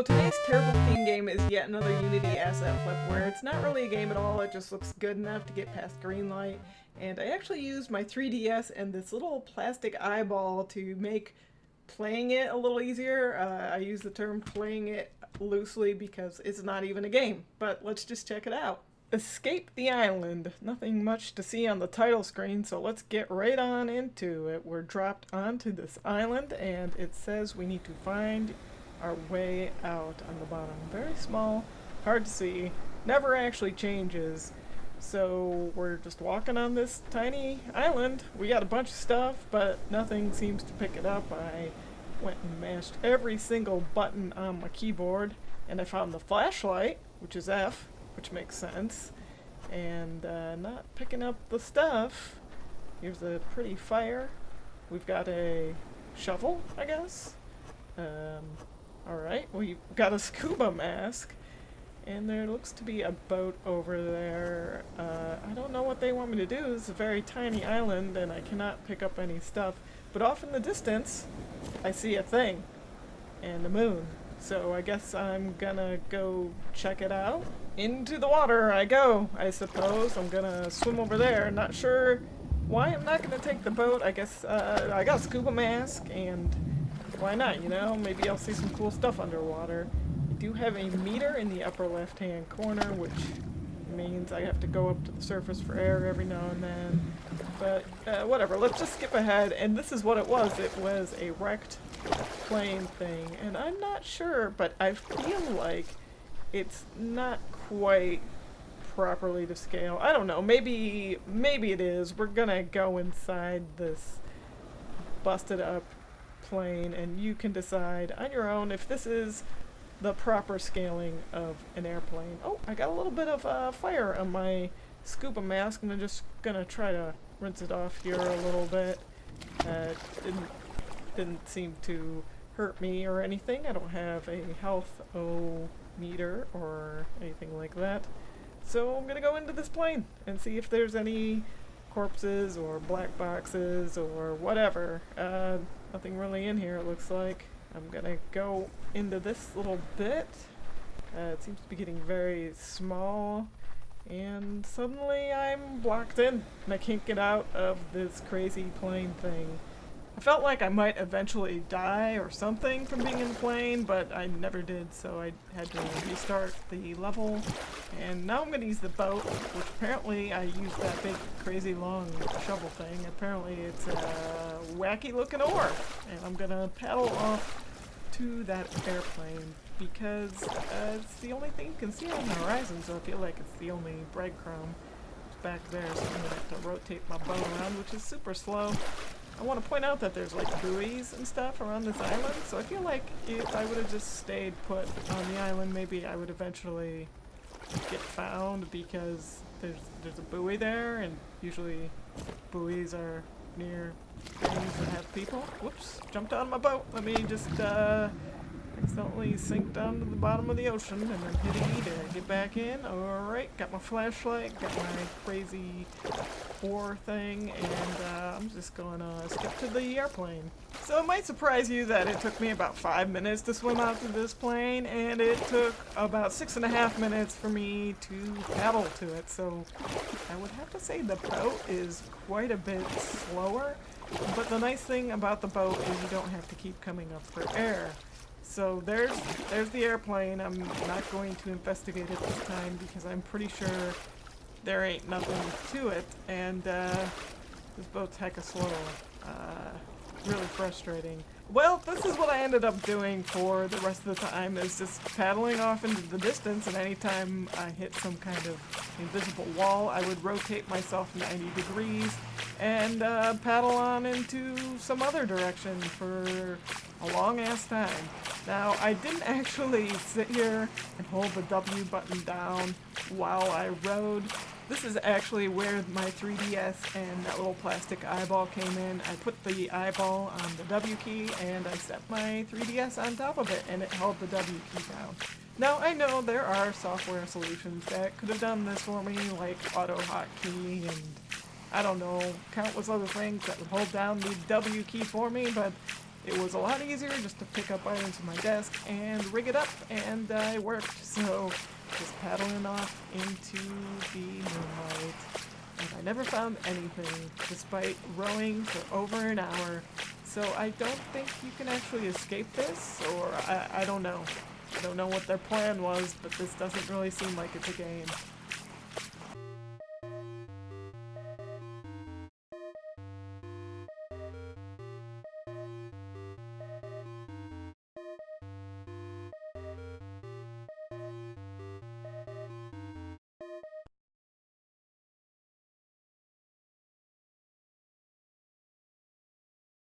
So today's terrible theme game is yet another Unity asset flip where it's not really a game at all, it just looks good enough to get past green light. And I actually used my 3DS and this little plastic eyeball to make playing it a little easier. I use the term playing it loosely because it's not even a game, but let's just check it out. Escape the island. Nothing much to see on the title screen, so let's get right on into it. We're dropped onto this island and it says we need to find our way out on the bottom. Very small, hard to see, never actually changes. So we're just walking on this tiny island. We got a bunch of stuff, but nothing seems to pick it up. I went and mashed every single button on my keyboard, and I found the flashlight, which is F, which makes sense, and not picking up the stuff. Here's a pretty fire. We've got a shovel, I guess. Alright, we've got a scuba mask, and there looks to be a boat over there. I don't know what they want me to do. It's a very tiny island, and I cannot pick up any stuff. But off in the distance, I see a thing, and the moon. So I guess I'm gonna go check it out. Into the water I go, I suppose. I'm gonna swim over there. Not sure why I'm not gonna take the boat. I guess I got a scuba mask, and why not, you know? Maybe I'll see some cool stuff underwater. I do have a meter in the upper left-hand corner, which means I have to go up to the surface for air every now and then. But whatever, let's just skip ahead. And this is what it was. It was a wrecked plane thing. And I'm not sure, but I feel like it's not quite properly to scale. I don't know, maybe it is. We're gonna go inside this busted up plane, and you can decide on your own if this is the proper scaling of an airplane. Oh, I got a little bit of fire on my scuba mask, and I'm just gonna try to rinse it off here a little bit. Didn't seem to hurt me or anything. I don't have a health meter or anything like that. So I'm gonna go into this plane and see if there's any corpses or black boxes or whatever. Nothing really in here, it looks like. I'm gonna go into this little bit. It seems to be getting very small, and suddenly I'm blocked in and I can't get out of this crazy plane thing. I felt like I might eventually die or something from being in the plane, but I never did, so I had to restart the level. And now I'm going to use the boat, which apparently I used that big, crazy, long shovel thing. Apparently it's a wacky looking oar, and I'm going to paddle off to that airplane because it's the only thing you can see on the horizon, so I feel like it's the only breadcrumb back there, so I'm going to have to rotate my boat around, which is super slow. I want to point out that there's like buoys and stuff around this island, so I feel like if I would have just stayed put on the island, maybe I would eventually get found, because there's a buoy there, and usually buoys are near things that have people. Whoops, jumped out of my boat. Let me just accidentally sink down to the bottom of the ocean and then hit E to get back in. Alright, got my flashlight, got my crazy oar thing, and I'm just gonna skip to the airplane. So it might surprise you that it took me about 5 minutes to swim out to this plane, and it took about 6.5 minutes for me to paddle to it. So I would have to say the boat is quite a bit slower, but the nice thing about the boat is you don't have to keep coming up for air. So there's the airplane. I'm not going to investigate it this time because I'm pretty sure there ain't nothing to it, and this boat's hecka slow. Really frustrating. Well, this is what I ended up doing for the rest of the time, is just paddling off into the distance, and anytime I hit some kind of invisible wall, I would rotate myself 90 degrees and paddle on into some other direction for a long-ass time. Now, I didn't actually sit here and hold the W button down while I rode. This is actually where my 3DS and that little plastic eyeball came in. I put the eyeball on the W key and I set my 3DS on top of it, and it held the W key down. Now, I know there are software solutions that could have done this for me, like auto hotkey and I don't know, countless other things that would hold down the W key for me, but it was a lot easier just to pick up items from my desk and rig it up, and it worked. So just paddling off into the moonlight. And I never found anything, despite rowing for over an hour. So I don't think you can actually escape this, or I don't know. I don't know what their plan was, but this doesn't really seem like it's a game.